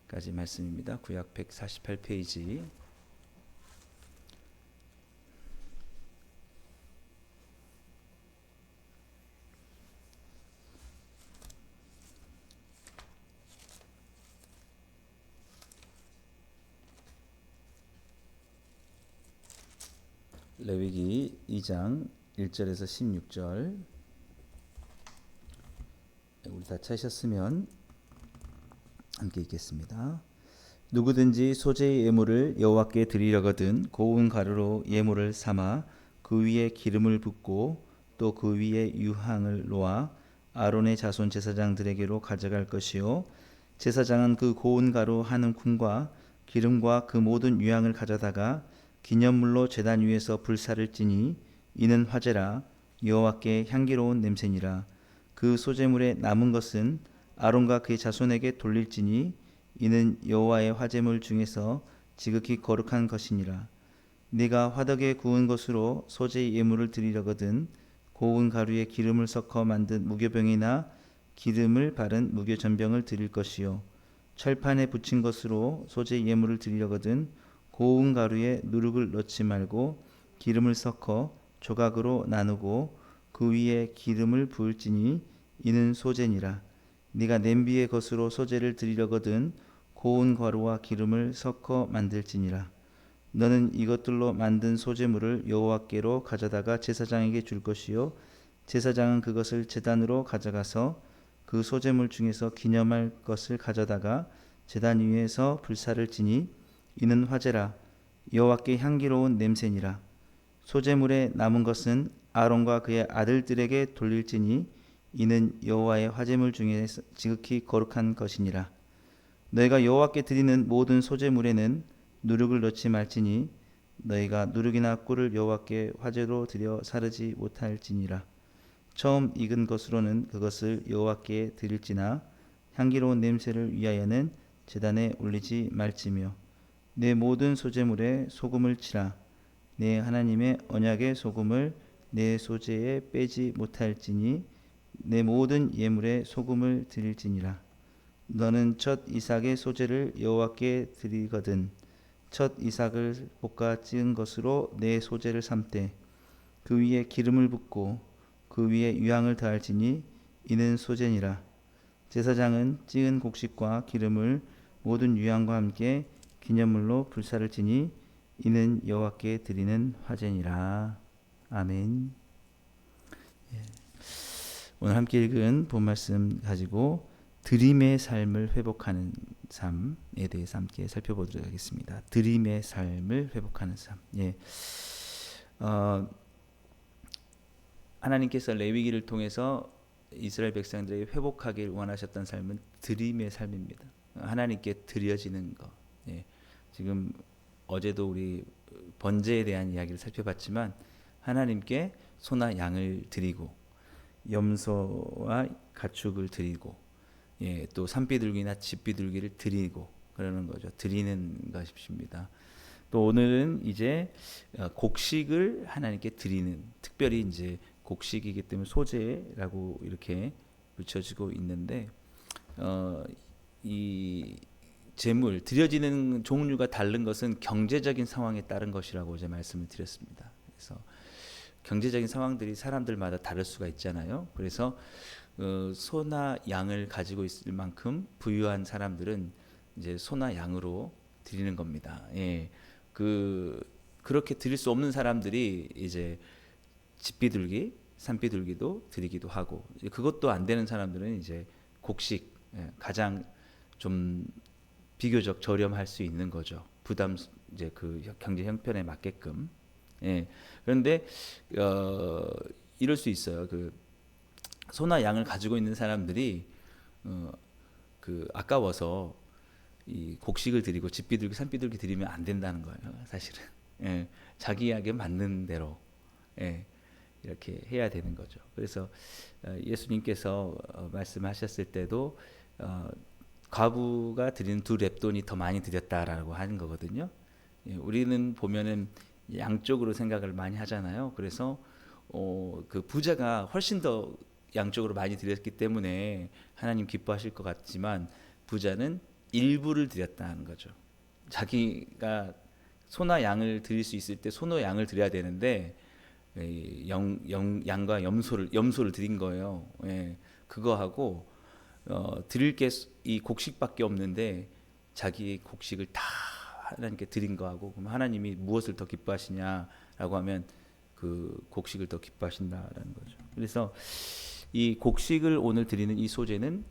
까지 말씀입니다. 구약 148페이지. 레위기 2장 1절에서 16절. 우리 다 찾으셨으면 함께 읽겠습니다. 누구든지 소재의 예물을 여호와께 드리려거든 고운 가루로 예물을 삼아 그 위에 기름을 붓고 또 그 위에 유향을 놓아 아론의 자손 제사장들에게로 가져갈 것이요 제사장은 그 고운 가루 한 움큼과 기름과 그 모든 유향을 가져다가 기념물로 제단 위에서 불사를 찌니 이는 화제라 여호와께 향기로운 냄새니라. 그 소재물에 남은 것은 아론과 그의 자손에게 돌릴지니 이는 여호와의 화제물 중에서 지극히 거룩한 것이니라. 네가 화덕에 구운 것으로 소재의 예물을 드리려거든 고운 가루에 기름을 섞어 만든 무교병이나 기름을 바른 무교전병을 드릴 것이요 철판에 붙인 것으로 소재의 예물을 드리려거든 고운 가루에 누룩을 넣지 말고 기름을 섞어 조각으로 나누고 그 위에 기름을 부을지니 이는 소재니라. 네가 냄비의 것으로 소재를 드리려거든 고운 가루와 기름을 섞어 만들지니라. 너는 이것들로 만든 소재물을 여호와께로 가져다가 제사장에게 줄 것이요 제사장은 그것을 제단으로 가져가서 그 소재물 중에서 기념할 것을 가져다가 제단 위에서 불사를 지니 이는 화제라 여호와께 향기로운 냄새니라. 소재물에 남은 것은 아론과 그의 아들들에게 돌릴지니 이는 여호와의 화제물 중에 지극히 거룩한 것이니라. 너희가 여호와께 드리는 모든 소재물에는 누룩을 넣지 말지니 너희가 누룩이나 꿀을 여호와께 화제로 드려 사르지 못할지니라. 처음 익은 것으로는 그것을 여호와께 드릴지나 향기로운 냄새를 위하여는 제단에 올리지 말지며 내 모든 소재물에 소금을 치라. 내 하나님의 언약의 소금을 내 소재에 빼지 못할지니 내 모든 예물에 소금을 드릴지니라. 너는 첫 이삭의 소재를 여호와께 드리거든 첫 이삭을 볶아 찌은 것으로 내 소재를 삼되 그 위에 기름을 붓고 그 위에 유향을 더할지니 이는 소재니라. 제사장은 찌은 곡식과 기름을 모든 유향과 함께 기념물로 불사를 지니 이는 여호와께 드리는 화제니라. 아멘. 오늘 함께 읽은 본 말씀 가지고 드림의 삶을 회복하는 삶에 대해서 함께 살펴보도록 하겠습니다. 드림의 삶을 회복하는 삶. 하나님께서 레위기를 통해서 이스라엘 백성들에게 회복하길 원하셨던 삶은 드림의 삶입니다. 하나님께 드려지는 것. 지금 어제도 우리 번제에 대한 이야기를 살펴봤지만 하나님께 소나 양을 드리고 염소와 가축을 드리고 또 산비둘기나 집비둘기를 드리고 그러는 거죠. 드리는 것입니다. 또 오늘은 이제 곡식을 하나님께 드리는, 특별히 이제 곡식이기 때문에 소재라고 이렇게 붙여지고 있는데 이 제물 드려지는 종류가 다른 것은 경제적인 상황에 따른 것이라고 이제 말씀을 드렸습니다. 그래서 경제적인 상황들이 사람들마다 다를 수가 있잖아요. 그래서 소나 양을 가지고 있을 만큼 부유한 사람들은 이제 소나 양으로 드리는 겁니다. 그렇게 드릴 수 없는 사람들이 이제 집비둘기, 산비둘기도 드리기도 하고, 그것도 안 되는 사람들은 이제 곡식, 가장 좀 비교적 저렴할 수 있는 거죠. 부담 이제 그 경제 형편에 맞게끔. 그런데 이럴 수 있어요. 그 소나 양을 가지고 있는 사람들이 아까워서 이 곡식을 드리고 집비둘기, 산비둘기 드리면 안 된다는 거예요. 사실은 자기에게 맞는 대로 이렇게 해야 되는 거죠. 그래서 예수님께서 말씀하셨을 때도 과부가 드리는 2렙돈이 더 많이 드렸다라고 하는 거거든요. 우리는 보면은 양쪽으로 생각을 많이 하잖아요. 그래서 그 부자가 훨씬 더 양쪽으로 많이 드렸기 때문에 하나님 기뻐하실 것 같지만 부자는 일부를 드렸다는 거죠. 자기가 소나 양을 드릴 수 있을 때 소나 양을 드려야 되는데 양과 염소를 드린 거예요. 예, 그거 하고 드릴 게 이 곡식밖에 없는데 자기의 곡식을 다 하나님께 드린 거하고, 그럼 하나님이 무엇을 더 기뻐하시냐라고 하면 그 곡식을 더 기뻐하신다라는 거죠. 그래서 이 곡식을 오늘 드리는 이 소재는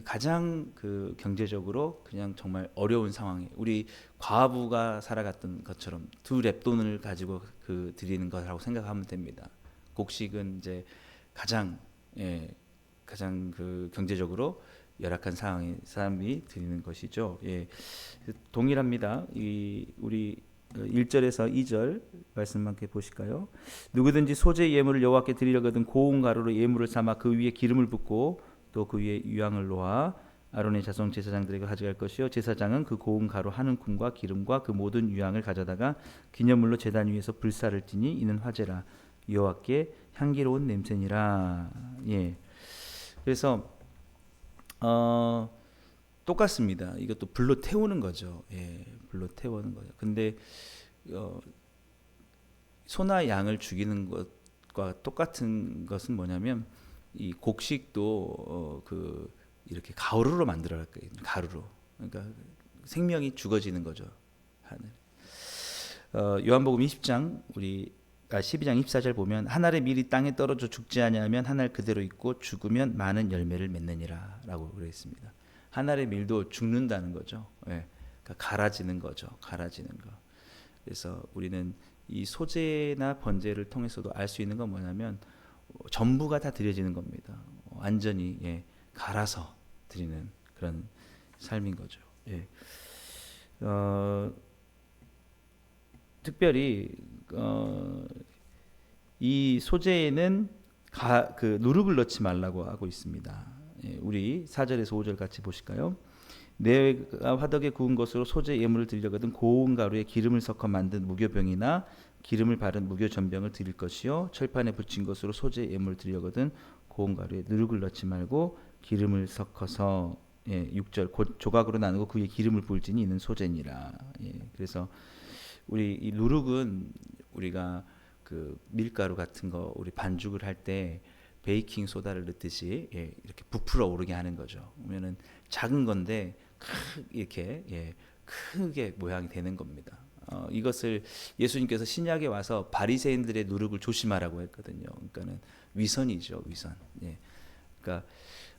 가장 그 경제적으로 그냥 정말 어려운 상황에 우리 과부가 살아갔던 것처럼 두 렙돈을 가지고 그 드리는 거라고 생각하면 됩니다. 곡식은 이제 가장 가장 그 경제적으로 열악한 상황의 사람이 드리는 것이죠. 예, 동일합니다. 이 우리 1절에서 2절 말씀 함께 보실까요? 누구든지 소재 예물을 여호와께 드리려거든 고운 가루로 예물을 삼아 그 위에 기름을 붓고 또 그 위에 유향을 놓아 아론의 자손 제사장들에게 가져갈 것이요 제사장은 그 고운 가루 한 움큼과 기름과 그 모든 유향을 가져다가 기념물로 제단 위에서 불사를 띠니 이는 화제라 여호와께 향기로운 냄새니라. 예. 그래서 똑같습니다. 이것도 불로 태우는 거죠. 예, 불로 태우는 거죠. 근데 소나 양을 죽이는 것과 똑같은 것은 뭐냐면 이 곡식도 그 이렇게 가루로 만들어갈 거예요. 가루로. 그러니까 생명이 죽어지는 거죠. 요한복음 20장 12장 24절 보면 한 알의 밀이 땅에 떨어져 죽지 아니하면 한 알 그대로 있고 죽으면 많은 열매를 맺느니라라고 그랬습니다. 한 알의 밀도 죽는다는 거죠. 예, 그러니까 갈아지는 거죠. 갈아지는 거. 그래서 우리는 이 소재나 번제를 통해서도 알 수 있는 건 뭐냐면 전부가 다 드려지는 겁니다. 완전히 갈아서 드리는 그런 삶인 거죠. 예. 특별히 이 소재에는 그 누룩을 넣지 말라고 하고 있습니다. 예, 우리 4절에서 5절 같이 보실까요? 내가 화덕에 구운 것으로 소재 예물을 드리려거든 고운 가루에 기름을 섞어 만든 무교병이나 기름을 바른 무교전병을 드릴 것이요 철판에 붙인 것으로 소재 예물을 드리려거든 고운 가루에 누룩을 넣지 말고 기름을 섞어서 6절 곧 조각으로 나누고 그 위에 기름을 부을지니 이는 소재니라. 그래서 우리 이 누룩은 우리가 그 밀가루 같은 거 우리 반죽을 할 때 베이킹 소다를 넣듯이 이렇게 부풀어 오르게 하는 거죠. 그러면은 작은 건데 이렇게 크게 모양이 되는 겁니다. 이것을 예수님께서 신약에 와서 바리새인들의 누룩을 조심하라고 했거든요. 그러니까는 위선이죠, 위선. 그러니까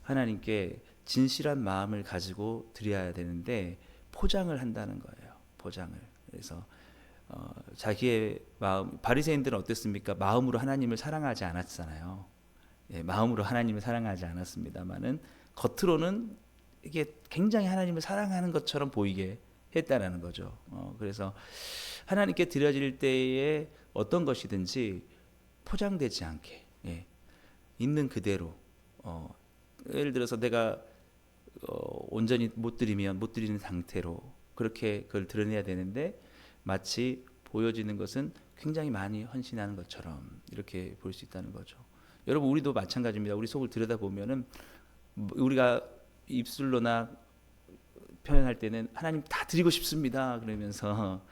하나님께 진실한 마음을 가지고 드려야 되는데 포장을 한다는 거예요. 포장을. 그래서 자기의 마음, 바리새인들은 어땠습니까? 마음으로 하나님을 사랑하지 않았잖아요. 마음으로 하나님을 사랑하지 않았습니다만은 겉으로는 이게 굉장히 하나님을 사랑하는 것처럼 보이게 했다라는 거죠. 그래서 하나님께 드려질 때에 어떤 것이든지 포장되지 않게 있는 그대로 예를 들어서 내가 온전히 못 드리면 못 드리는 상태로 그렇게 그걸 드러내야 되는데 마치 보여지는 것은 굉장히 많이 헌신하는 것처럼 이렇게 볼 수 있다는 거죠. 여러분 우리도 마찬가지입니다. 우리 속을 들여다보면은 우리가 입술로나 표현할 때는 하나님 다 드리고 싶습니다 그러면서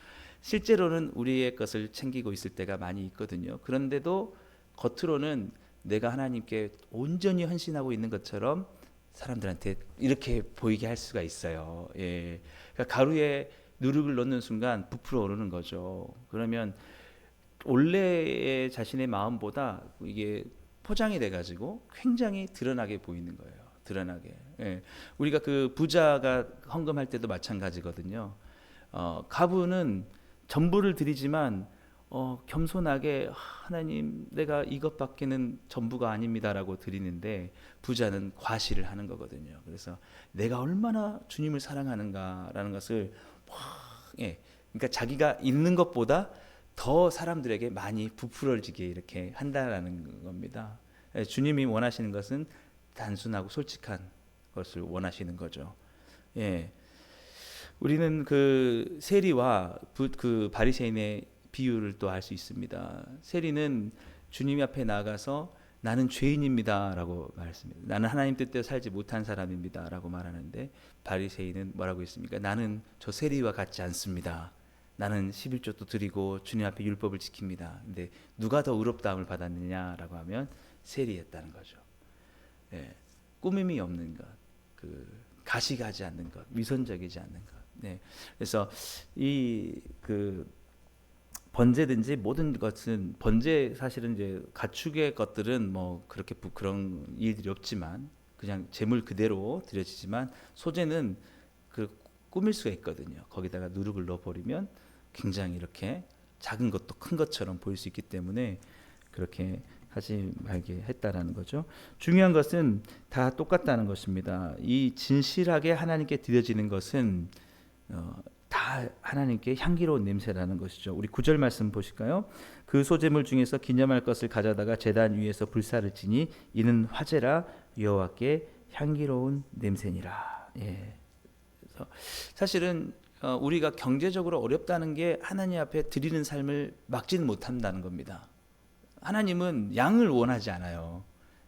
실제로는 우리의 것을 챙기고 있을 때가 많이 있거든요. 그런데도 겉으로는 내가 하나님께 온전히 헌신하고 있는 것처럼 사람들한테 이렇게 보이게 할 수가 있어요. 그러니까 가루에 누룩을 넣는 순간 부풀어 오르는 거죠. 그러면 원래의 자신의 마음보다 이게 포장이 돼가지고 굉장히 드러나게 보이는 거예요. 드러나게. 우리가 그 부자가 헌금할 때도 마찬가지거든요. 가부는 전부를 드리지만 겸손하게 하나님 내가 이것밖에는 전부가 아닙니다라고 드리는데 부자는 과시를 하는 거거든요. 그래서 내가 얼마나 주님을 사랑하는가라는 것을 그러니까 자기가 있는 것보다 더 사람들에게 많이 부풀어지게 이렇게 한다라는 겁니다. 주님이 원하시는 것은 단순하고 솔직한 것을 원하시는 거죠. 우리는 그 세리와 그 바리새인의 비유를 또 알 수 있습니다. 세리는 주님 앞에 나가서 나는 죄인입니다라고 말했습니다. 나는 하나님 뜻대로 살지 못한 사람입니다라고 말하는데 바리새인은 뭐라고 했습니까? 나는 저 세리와 같지 않습니다. 나는 11조도 드리고 주님 앞에 율법을 지킵니다. 근데 누가 더 의롭다함을 받았느냐라고 하면 세리였다는 거죠. 예, 꾸밈이 없는 것, 가시가지 않는 것, 위선적이지 않는 것. 네, 그래서 그 번제든지 모든 것은 번제 사실은 이제 가축의 것들은 뭐 그렇게 그런 일들이 없지만 그냥 제물 그대로 드려지지만 소제는 그 꾸밀 수가 있거든요. 거기다가 누룩을 넣어버리면 굉장히 이렇게 작은 것도 큰 것처럼 보일 수 있기 때문에 그렇게 하지 말게 했다라는 거죠. 중요한 것은 다 똑같다는 것입니다. 이 진실하게 하나님께 드려지는 것은 다 하나님께 향기로운 냄새라는 것이죠. 우리 9절 말씀 보실까요? 그 소제물 중에서 기념할 것을 가져다가 제단 위에서 불사를 지니 이는 화제라 여호와께 향기로운 냄새니라. 예. 그래서 사실은 우리가 경제적으로 어렵다는 게 하나님 앞에 드리는 삶을 막지는 못한다는 겁니다. 하나님은 양을 원하지 않아요.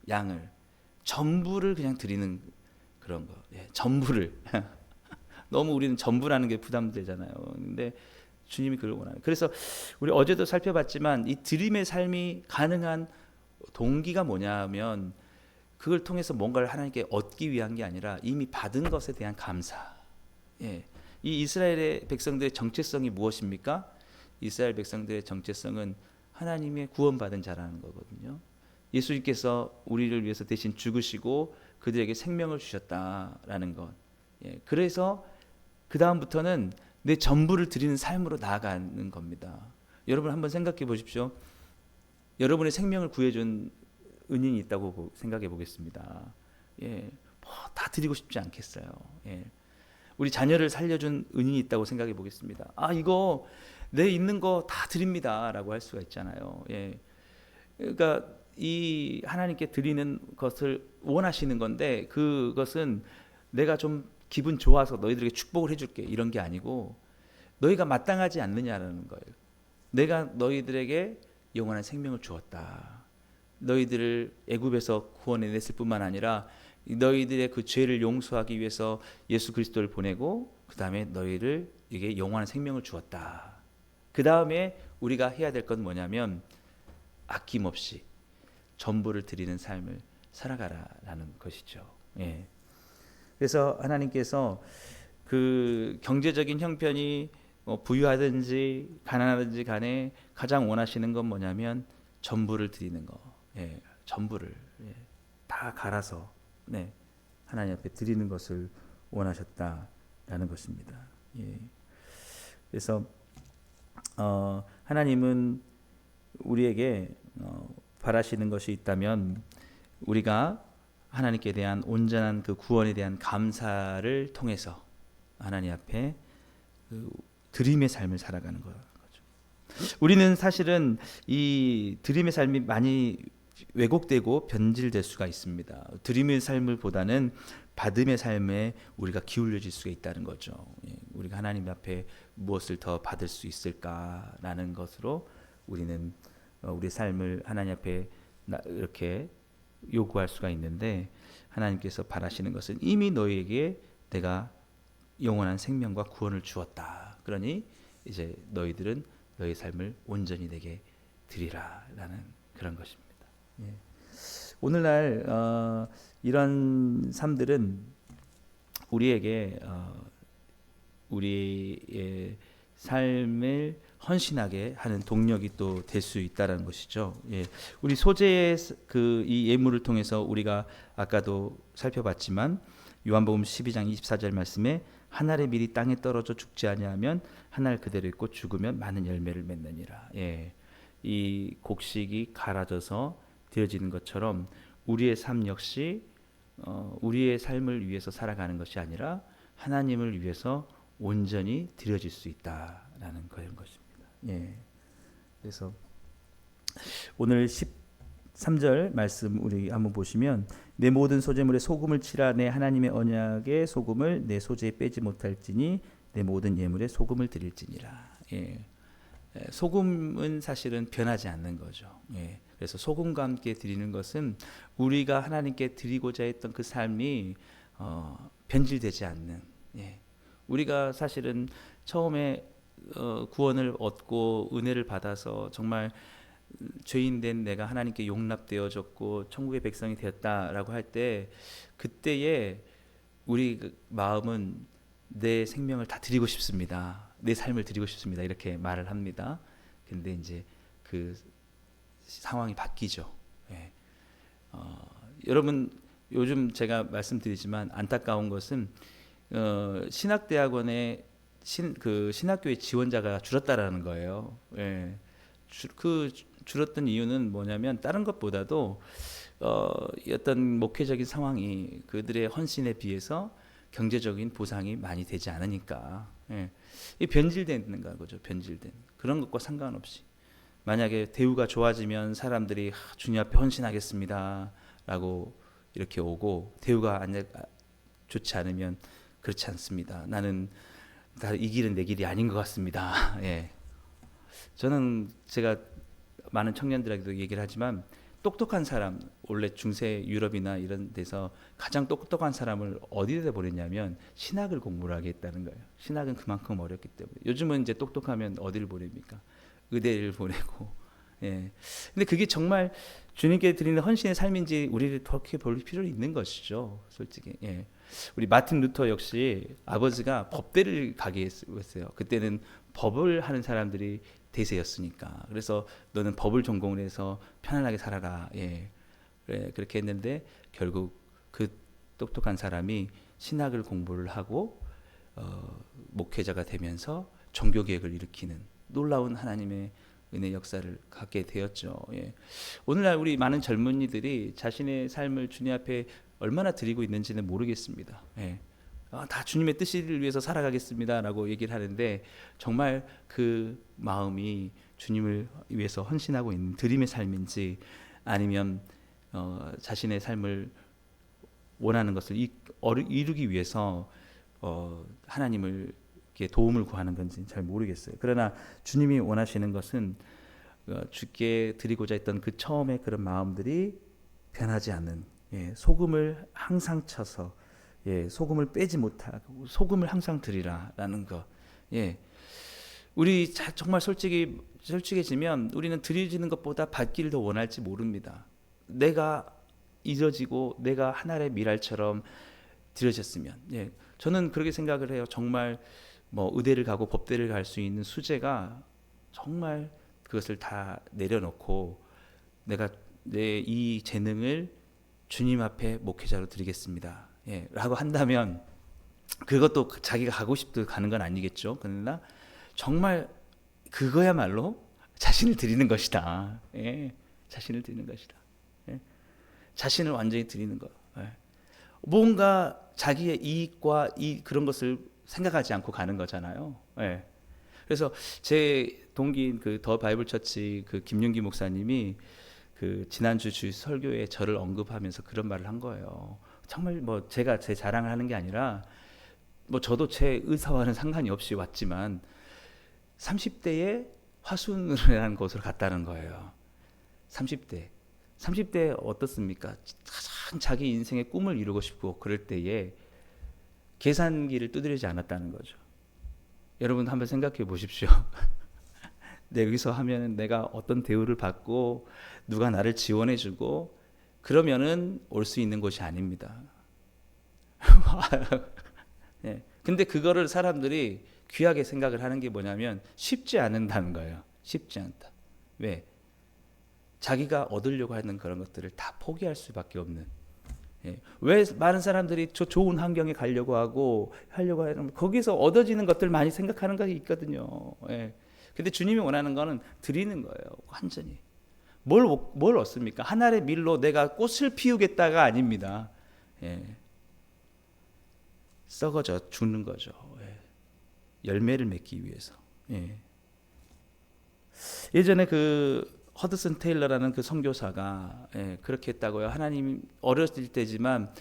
양을 전부를 그냥 드리는 그런 거. 예, 전부를. 너무 우리는 전부라는 게 부담되잖아요. 근데 주님이 그걸 원하는. 그래서 우리 어제도 살펴봤지만 이 드림의 삶이 가능한 동기가 뭐냐면 그걸 통해서 뭔가를 하나님께 얻기 위한 게 아니라 이미 받은 것에 대한 감사. 예. 이 이스라엘의 백성들의 정체성이 무엇입니까? 이스라엘 백성들의 정체성은 하나님의 구원받은 자라는 거거든요. 예수님께서 우리를 위해서 대신 죽으시고 그들에게 생명을 주셨다라는 것. 예. 그래서 그 다음부터는 내 전부를 드리는 삶으로 나아가는 겁니다. 여러분 한번 생각해 보십시오. 여러분의 생명을 구해준 은인이 있다고 생각해 보겠습니다. 예, 다 드리고 싶지 않겠어요. 예. 우리 자녀를 살려준 은인이 있다고 생각해 보겠습니다. 이거 내 있는 거 다 드립니다라고 할 수가 있잖아요. 예. 그러니까 이 하나님께 드리는 것을 원하시는 건데 그것은 내가 좀 기분 좋아서 너희들에게 축복을 해줄게 이런 게 아니고 너희가 마땅하지 않느냐라는 거예요. 내가 너희들에게 영원한 생명을 주었다. 너희들을 애굽에서 구원해냈을 뿐만 아니라 너희들의 그 죄를 용서하기 위해서 예수 그리스도를 보내고 그 다음에 너희들에게 영원한 생명을 주었다. 그 다음에 우리가 해야 될 건 뭐냐면 아낌없이 전부를 드리는 삶을 살아가라라는 것이죠. 예. 그래서 하나님께서 그 경제적인 형편이 부유하든지 가난하든지 간에 가장 원하시는 건 뭐냐면 전부를 드리는 거. 예, 전부를 다 갈아서 하나님 앞에 드리는 것을 원하셨다라는 것입니다. 예. 그래서 하나님은 우리에게 바라시는 것이 있다면 우리가 하나님께 대한 온전한 그 구원에 대한 감사를 통해서 하나님 앞에 그 드림의 삶을 살아가는 거죠. 우리는 사실은 이 드림의 삶이 많이 왜곡되고 변질될 수가 있습니다. 드림의 삶을 보다는 받음의 삶에 우리가 기울여질 수가 있다는 거죠. 우리가 하나님 앞에 무엇을 더 받을 수 있을까라는 것으로 우리는 우리 삶을 하나님 앞에 이렇게 요구할 수가 있는데 하나님께서 바라시는 것은 이미 너희에게 내가 영원한 생명과 구원을 주었다. 그러니 이제 너희들은 너희 삶을 온전히 내게 드리라라는 그런 것입니다. 예. 오늘날 이런 삶들은 우리에게 우리의 삶을 헌신하게 하는 동력이 또 될 수 있다라는 것이죠. 예. 우리 소재의 이 예물을 통해서 우리가 아까도 살펴봤지만 요한복음 12장 24절 말씀에 한 알의 밀이 땅에 떨어져 죽지 아니하면 한 알 그대로 있고 죽으면 많은 열매를 맺느니라. 예. 이 곡식이 갈아져서 되어지는 것처럼 우리의 삶 역시 우리의 삶을 위해서 살아가는 것이 아니라 하나님을 위해서 온전히 드려질 수 있다라는 그런 것입니다. 예. 그래서 오늘 13절 말씀 우리 한번 보시면 내 모든 소재물에 소금을 치라 내 하나님의 언약의 소금을 내 소재에 빼지 못할지니 내 모든 예물에 소금을 드릴지니라. 예. 소금은 사실은 변하지 않는 거죠. 예. 그래서 소금과 함께 드리는 것은 우리가 하나님께 드리고자 했던 그 삶이 변질되지 않는, 예. 우리가 사실은 처음에 구원을 얻고 은혜를 받아서 정말 죄인된 내가 하나님께 용납되어졌고 천국의 백성이 되었다라고 할 때, 그때에 우리 마음은 내 생명을 다 드리고 싶습니다, 내 삶을 드리고 싶습니다, 이렇게 말을 합니다. 근데 이제 그 상황이 바뀌죠. 예. 여러분, 요즘 제가 말씀드리지만 안타까운 것은 신학대학원에 신학교의 지원자가 줄었다라는 거예요. 예. 줄었던 이유는 뭐냐면 다른 것보다도 어떤 목회적인 상황이 그들의 헌신에 비해서 경제적인 보상이 많이 되지 않으니까, 예. 이 변질되는 거죠. 변질된 그런 것과 상관없이 만약에 대우가 좋아지면 사람들이 주님 앞에 헌신하겠습니다라고 이렇게 오고, 대우가 좋지 않으면 그렇지 않습니다, 나는 다 이 길은 내 길이 아닌 것 같습니다. 예. 저는 제가 많은 청년들에게도 얘기를 하지만 똑똑한 사람, 원래 중세 유럽이나 이런 데서 가장 똑똑한 사람을 어디에다 보냈냐면 신학을 공부를 하게 했다는 거예요. 신학은 그만큼 어렵기 때문에. 요즘은 이제 똑똑하면 어디를 보냅니까? 의대를 보내고. 예. 근데 그게 정말 주님께 드리는 헌신의 삶인지 우리를 그렇게 볼 필요는 있는 것이죠, 솔직히. 예. 우리 마틴 루터 역시 아버지가 법대를 가게 했어요. 그때는 법을 하는 사람들이 대세였으니까. 그래서 너는 법을 전공을 해서 편안하게 살아라. 예. 그래, 그렇게 했는데 결국 그 똑똑한 사람이 신학을 공부를 하고 목회자가 되면서 종교개혁을 일으키는 놀라운 하나님의 은혜 역사를 갖게 되었죠. 예. 오늘날 우리 많은 젊은이들이 자신의 삶을 주님 앞에 얼마나 드리고 있는지는 모르겠습니다. 예. 다 주님의 뜻을 위해서 살아가겠습니다라고 얘기를 하는데, 정말 그 마음이 주님을 위해서 헌신하고 있는 드림의 삶인지, 아니면 자신의 삶을 원하는 것을 이루기 위해서 하나님을 도움을 구하는 건지 잘 모르겠어요. 그러나 주님이 원하시는 것은 주께 드리고자 했던 그 처음에 그런 마음들이 변하지 않는, 예, 소금을 항상 쳐서, 예, 소금을 빼지 못하고 소금을 항상 드리라라는 것. 예. 우리 정말 솔직해지면 우리는 드려지는 것보다 받기를 더 원할지 모릅니다. 내가 잊어지고 내가 하늘의 미랄처럼 드려졌으면. 예. 저는 그렇게 생각을 해요. 정말 뭐 의대를 가고 법대를 갈 수 있는 수재가 정말 그것을 다 내려놓고 내가 내 이 재능을 주님 앞에 목회자로 드리겠습니다, 예, 라고 한다면, 그것도 자기가 가고 싶도 가는 건 아니겠죠. 그러나 정말 그거야말로 자신을 드리는 것이다. 예, 자신을 드리는 것이다. 예, 자신을 완전히 드리는 것. 예. 뭔가 자기의 이익과 그런 것을 생각하지 않고 가는 거잖아요. 예. 그래서 제 동기인 그 더 바이블 처치 그 김윤기 목사님이 그 지난주 주 설교에 저를 언급하면서 그런 말을 한 거예요. 정말 뭐 제가 제 자랑을 하는 게 아니라, 뭐 저도 제 의사와는 상관이 없이 왔지만 30대에 화순이라는 곳으로 갔다는 거예요. 30대 어떻습니까? 가장 자기 인생의 꿈을 이루고 싶고 그럴 때에 계산기를 두드리지 않았다는 거죠. 여러분 한번 생각해 보십시오. 내 여기서 하면 내가 어떤 대우를 받고 누가 나를 지원해주고 그러면은 올 수 있는 곳이 아닙니다. 네. 근데 그거를 사람들이 귀하게 생각을 하는 게 뭐냐면 쉽지 않은다는 거예요. 쉽지 않다. 왜? 자기가 얻으려고 하는 그런 것들을 다 포기할 수밖에 없는. 예. 왜 많은 사람들이 저 좋은 환경에 가려고 하려고 하는, 거기서 얻어지는 것들 많이 생각하는 것이 있거든요. 예. 근데 주님이 원하는 거는 드리는 거예요. 완전히. 뭘 얻습니까? 하늘의 밀로 내가 꽃을 피우겠다가 아닙니다. 예. 썩어져 죽는 거죠. 예. 열매를 맺기 위해서. 예. 예전에 그 허드슨 테일러라는 그 선교사가, 예, 그렇게 했다고요. 하나님 어렸을 때지만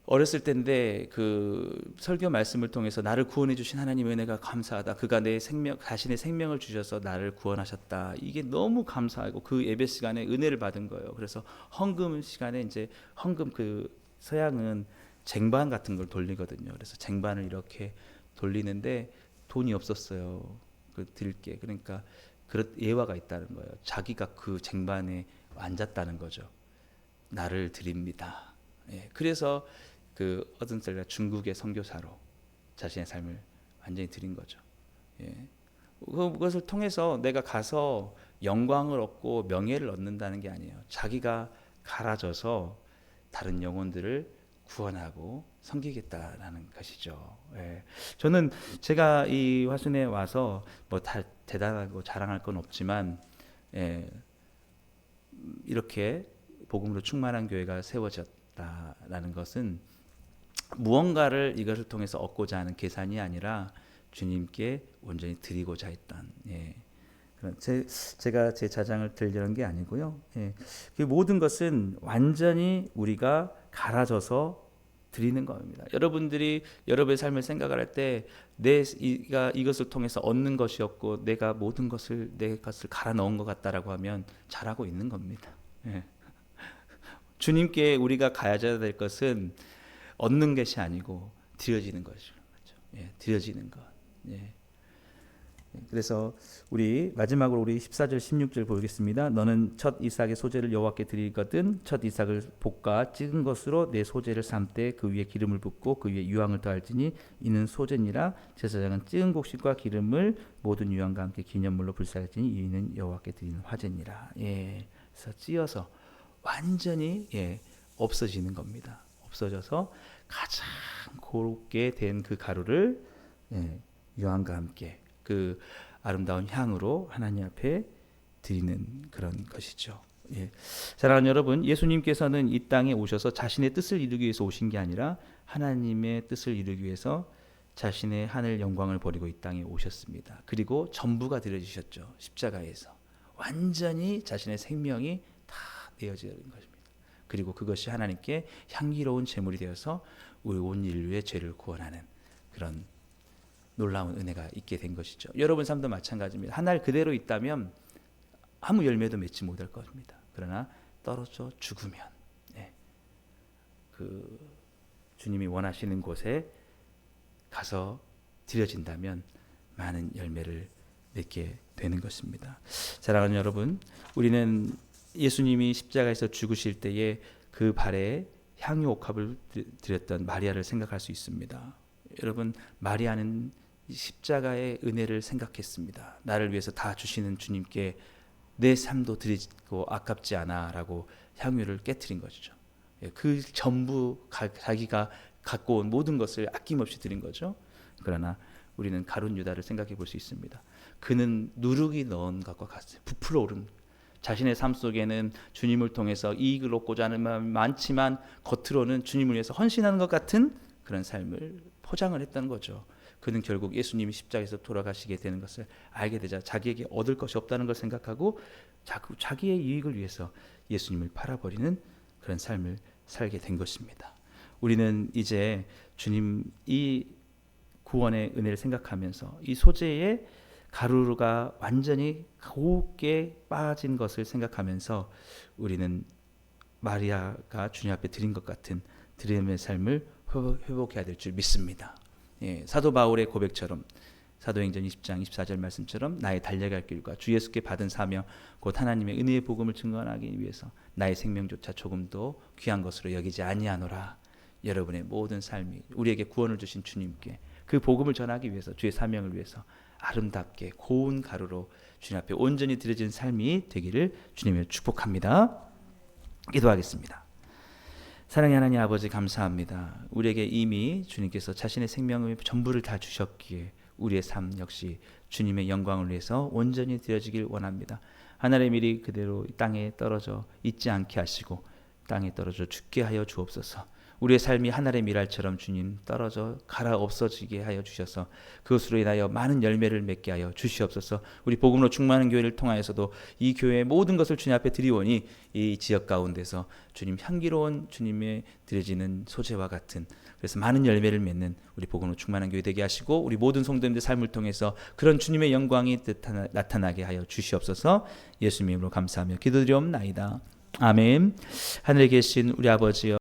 어렸을 때인데 그 설교 말씀을 통해서 나를 구원해 주신 하나님의 은혜가 감사하다. 그가 내 생명, 자신의 생명을 주셔서 나를 구원하셨다. 이게 너무 감사하고 그 예배 시간에 은혜를 받은 거예요. 그래서 헌금 시간에 이제 헌금 그 서양은 쟁반 같은 걸 돌리거든요. 그래서 쟁반을 이렇게 돌리는데 돈이 없었어요. 그 드릴게. 그러니까 그런 예화가 있다는 거예요. 자기가 그 쟁반에 앉았다는 거죠. 나를 드립니다. 예, 그래서 그 어떤 때가 중국의 선교사로 자신의 삶을 완전히 드린 거죠. 예, 그것을 통해서 내가 가서 영광을 얻고 명예를 얻는다는 게 아니에요. 자기가 갈아져서 다른 영혼들을 구원하고 섬기겠다라는 것이죠. 예. 저는 제가 이 화순에 와서 뭐 다 대단하고 자랑할 건 없지만 예, 이렇게 복음으로 충만한 교회가 세워졌다라는 것은 무언가를 이것을 통해서 얻고자 하는 계산이 아니라 주님께 온전히 드리고자 했던 예. 제가 제 자장을 들려는 게 아니고요. 예. 그 모든 것은 완전히 우리가 갈아져서 드리는 겁니다. 여러분들이 여러분의 삶을 생각을 할 때 내가 이것을 통해서 얻는 것이었고 내가 모든 것을 내 것을 갈아 넣은 것 같다라고 하면 잘하고 있는 겁니다. 예. 주님께 우리가 가져야 될 것은 얻는 것이 아니고 드려지는 것이죠. 예, 드려지는 것. 예. 그래서 우리 마지막으로 우리 14절 16절 보겠습니다. 너는 첫 이삭의 소재를 여호와께 드리거든 첫 이삭을 볶아 찍은 것으로 내 소재를 삶되 그 위에 기름을 붓고 그 위에 유황을 더할지니 이는 소재니라. 제사장은 찍은 곡식과 기름을 모든 유황과 함께 기념물로 불사할지니 이는 여호와께 드리는 화제니라. 예, 그래서 찌어서 완전히 예, 없어지는 겁니다. 없어져서 가장 곱게 된 그 가루를 예, 유황과 함께 그 아름다운 향으로 하나님 앞에 드리는 그런 것이죠. 예. 사랑하는 여러분, 예수님께서는 이 땅에 오셔서 자신의 뜻을 이루기 위해서 오신 게 아니라 하나님의 뜻을 이루기 위해서 자신의 하늘 영광을 버리고 이 땅에 오셨습니다. 그리고 전부가 드려지셨죠. 십자가에서 완전히 자신의 생명이 다 내어지는 것입니다. 그리고 그것이 하나님께 향기로운 제물이 되어서 우리 온 인류의 죄를 구원하는 그런 놀라운 은혜가 있게 된 것이죠. 여러분 삶도 마찬가지입니다. 한 날 그대로 있다면 아무 열매도 맺지 못할 것입니다. 그러나 떨어져 죽으면 네, 그 주님이 원하시는 곳에 가서 드려진다면 많은 열매를 맺게 되는 것입니다. 사랑하는 여러분, 우리는 예수님이 십자가에서 죽으실 때에 그 발에 향유 옥합을 드렸던 마리아를 생각할 수 있습니다. 여러분, 마리아는 십자가의 은혜를 생각했습니다. 나를 위해서 다 주시는 주님께 내 삶도 드리고 아깝지 않아라고 향유를 깨트린 것이죠. 그 전부 자기가 갖고 온 모든 것을 아낌없이 드린 거죠. 그러나 우리는 가룟 유다를 생각해 볼 수 있습니다. 그는 누룩이 넣은 것과 같아요. 부풀어 오른 자신의 삶 속에는 주님을 통해서 이익을 얻고자 하는 마음이 많지만 겉으로는 주님을 위해서 헌신하는 것 같은 그런 삶을 포장을 했다는 거죠. 그는 결국 예수님이 십자가에서 돌아가시게 되는 것을 알게 되자 자기에게 얻을 것이 없다는 걸 생각하고 자기의 이익을 위해서 예수님을 팔아버리는 그런 삶을 살게 된 것입니다. 우리는 이제 주님 이 구원의 은혜를 생각하면서 이 소재의 가루가 완전히 곱게 빠진 것을 생각하면서 우리는 마리아가 주님 앞에 드린 것 같은 드림의 삶을 회복해야 될 줄 믿습니다. 예, 사도 바울의 고백처럼 사도행전 20장 24절 말씀처럼 나의 달려갈 길과 주 예수께 받은 사명 곧 하나님의 은혜의 복음을 증거하기 위해서 나의 생명조차 조금도 귀한 것으로 여기지 아니하노라. 여러분의 모든 삶이 우리에게 구원을 주신 주님께 그 복음을 전하기 위해서 주의 사명을 위해서 아름답게 고운 가루로 주님 앞에 온전히 드려진 삶이 되기를 주님을 축복합니다. 기도하겠습니다. 사랑의 하나님 아버지 감사합니다. 우리에게 이미 주님께서 자신의 생명의 전부를 다 주셨기에 우리의 삶 역시 주님의 영광을 위해서 온전히 드려지길 원합니다. 하늘의 밀이 그대로 땅에 떨어져 있지 않게 하시고 땅에 떨어져 죽게 하여 주옵소서. 우리의 삶이 하늘의 미랄처럼 주님 떨어져 갈아 없어지게 하여 주셔서 그것으로 인하여 많은 열매를 맺게 하여 주시옵소서. 우리 복음으로 충만한 교회를 통하여서도 이 교회의 모든 것을 주님 앞에 드리오니 이 지역 가운데서 주님 향기로운 주님의 드려지는 소재와 같은, 그래서 많은 열매를 맺는 우리 복음으로 충만한 교회 되게 하시고 우리 모든 성도님들 삶을 통해서 그런 주님의 영광이 나타나게 하여 주시옵소서. 예수님 이름으로 감사하며 기도드리옵나이다. 아멘. 하늘에 계신 우리 아버지여,